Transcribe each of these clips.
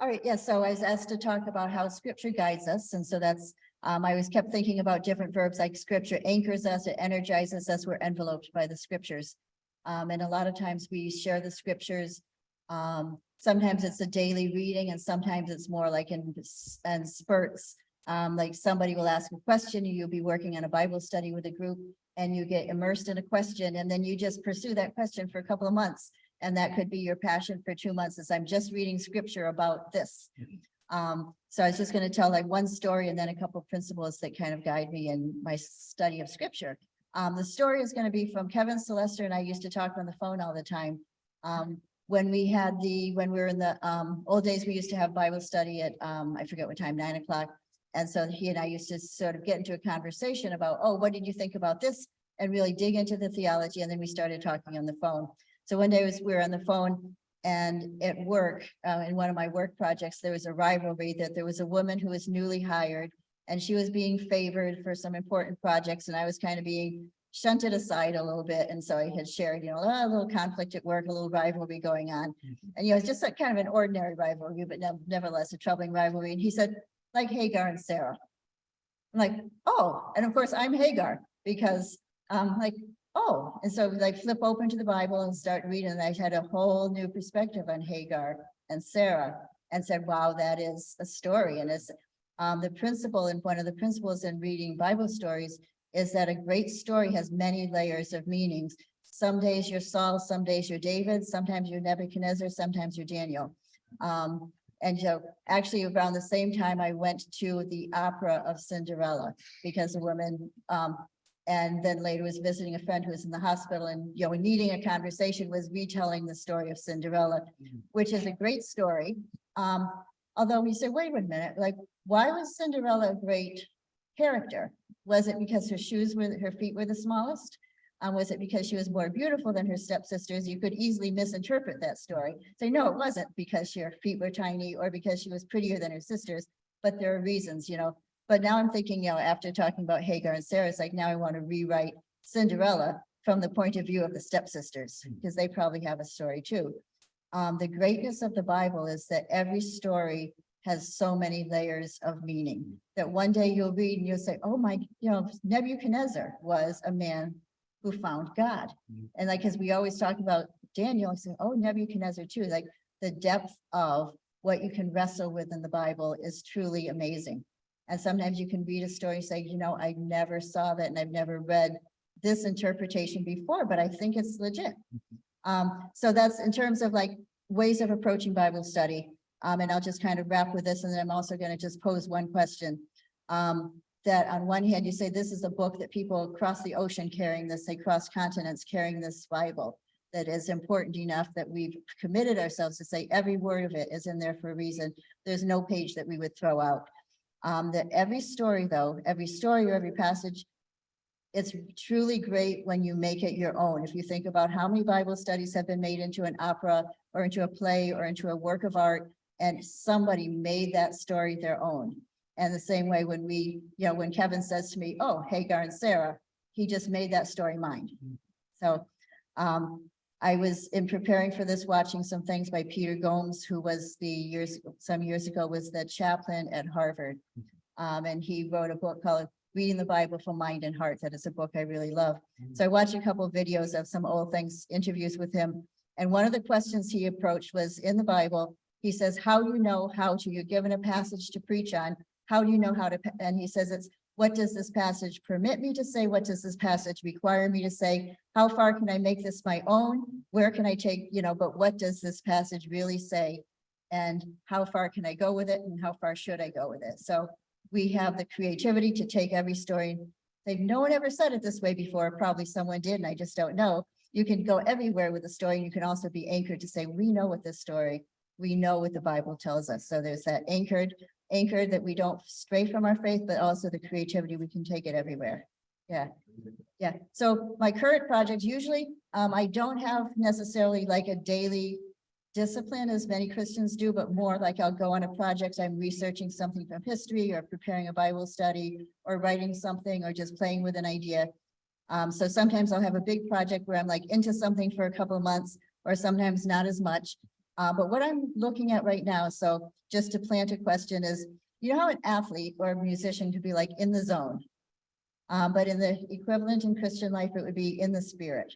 All right, yeah, so I was asked to talk about how scripture guides us, and so that's, I always kept thinking about different verbs, like scripture anchors us, it energizes us, we're enveloped by the scriptures. And a lot of times we share the scriptures. Sometimes it's a daily reading, and sometimes it's more like in spurts. Like somebody will ask a question, and you'll be working on a Bible study with a group, and you get immersed in a question, and then you just pursue that question for a couple of months. And that could be your passion for 2 months, is I'm just reading scripture about this. So I was just going to tell like one story and then a couple of principles that kind of guide me in my study of scripture. The story is going to be from Kevin Sylvester, and I used to talk on the phone all the time. When we were in the old days, we used to have Bible study at, I forget what time, 9 o'clock. And so he and I used to sort of get into a conversation about, oh, what did you think about this? And really dig into the theology. And then we started talking on the phone. So one day we were on the phone, and at work, in one of my work projects, there was a rivalry that there was a woman who was newly hired, and she was being favored for some important projects, and I was kind of being shunted aside a little bit. And so I had shared, a little conflict at work, a little rivalry going on. And, it's just like kind of an ordinary rivalry, but nevertheless a troubling rivalry. And he said, like Hagar and Sarah. I'm like, oh, and of course I'm Hagar, because oh, and so I flip open to the Bible and start reading, and I had a whole new perspective on Hagar and Sarah, and said, wow, that is a story. And it's the principle, and one of the principles in reading Bible stories is that a great story has many layers of meanings. Some days you're Saul, some days you're David, sometimes you're Nebuchadnezzar, sometimes you're Daniel. And actually around the same time, I went to the opera of Cinderella, because a woman, and then later was visiting a friend who was in the hospital, and, needing a conversation, was retelling the story of Cinderella, which is a great story. Although we say, wait a minute, like, why was Cinderella a great character? Was it because her feet were the smallest? Was it because she was more beautiful than her stepsisters? You could easily misinterpret that story. Say, no, it wasn't because her feet were tiny or because she was prettier than her sisters, but there are reasons, But now I'm thinking, after talking about Hagar and Sarah, it's like, now I want to rewrite Cinderella from the point of view of the stepsisters, because they probably have a story too. The greatness of the Bible is that every story has so many layers of meaning that one day you'll read and you'll say, oh my, Nebuchadnezzar was a man who found God. And like, as we always talk about Daniel, I say, oh, Nebuchadnezzar too, like the depth of what you can wrestle with in the Bible is truly amazing. And sometimes you can read a story and say, I never saw that, and I've never read this interpretation before, but I think it's legit. So that's in terms of like ways of approaching Bible study. And I'll just kind of wrap with this, and then I'm also going to just pose one question. That on one hand, you say this is a book that people across the ocean carrying this, they cross continents carrying this Bible, that is important enough that we've committed ourselves to say every word of it is in there for a reason. There's no page that we would throw out. That every story or every passage, it's truly great when you make it your own. If you think about how many Bible studies have been made into an opera or into a play or into a work of art, and somebody made that story their own. And the same way when when Kevin says to me, oh, Hagar and Sarah, he just made that story mine. So I was, in preparing for this, watching some things by Peter Gomes, who was some years ago was the chaplain at Harvard. And he wrote a book called Reading the Bible for Mind and Heart. That is a book I really love. So I watched a couple of videos of some old interviews with him. And one of the questions he approached was, in the Bible, he says, how do you know you're given a passage to preach on? How do you know how to, and he says, it's, what does this passage permit me to say? What does this passage require me to say? How far can I make this my own? Where can I take, but what does this passage really say? And how far can I go with it? And how far should I go with it? So we have the creativity to take every story. No one ever said it this way before. Probably someone did, and I just don't know. You can go everywhere with the story. You can also be anchored to say, we know what this story, we know what the Bible tells us. So there's that anchored that we don't stray from our faith, but also the creativity, we can take it everywhere. Yeah. So my current project, usually I don't have necessarily like a daily discipline as many Christians do, but more like I'll go on a project, I'm researching something from history or preparing a Bible study or writing something or just playing with an idea. So sometimes I'll have a big project where I'm like into something for a couple of months, or sometimes not as much. But what I'm looking at right now, so just to plant a question is, you know how an athlete or a musician could be like in the zone? But in the equivalent in Christian life, it would be in the spirit.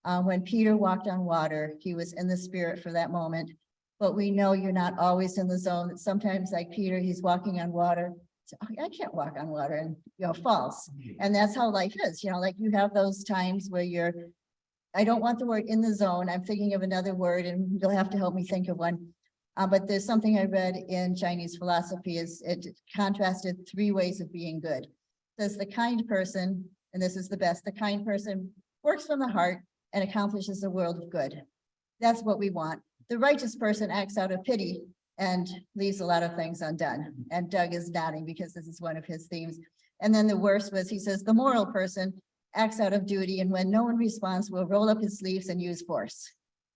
When Peter walked on water, he was in the spirit for that moment. But we know you're not always in the zone. That sometimes, like Peter, he's walking on water. So, I can't walk on water, and falls. And that's how life is. Like you have those times where you're. I don't want the word in the zone. I'm thinking of another word, and you'll have to help me think of one. But there's something I read in Chinese philosophy is it contrasted 3 ways of being good. It says the kind person, and this is the best, the kind person works from the heart and accomplishes the world of good. That's what we want. The righteous person acts out of pity and leaves a lot of things undone. And Doug is nodding because this is one of his themes. And then the worst was, he says, the moral person acts out of duty, and when no one responds, will roll up his sleeves and use force.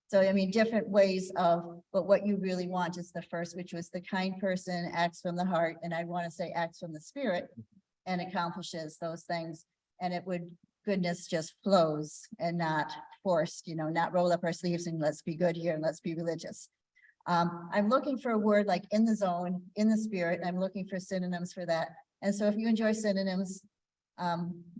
So, I mean, different ways of, but what you really want is the first, which was the kind person acts from the heart, and I want to say acts from the spirit and accomplishes those things. And it would, goodness just flows and not forced, not roll up our sleeves and let's be good here and let's be religious. I'm looking for a word like in the zone, in the spirit. I'm looking for synonyms for that. And so if you enjoy synonyms,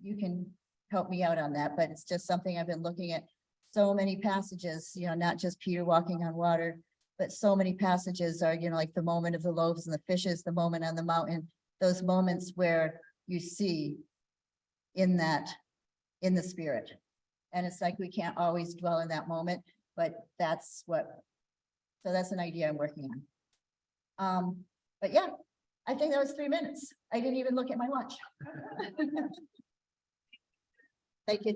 you can help me out on that, but it's just something I've been looking at. So many passages, not just Peter walking on water, but so many passages are, like the moment of the loaves and the fishes, the moment on the mountain, those moments where you see in the spirit. And it's like, we can't always dwell in that moment, but so that's an idea I'm working on. But yeah, I think that was 3 minutes. I didn't even look at my watch. Thank you.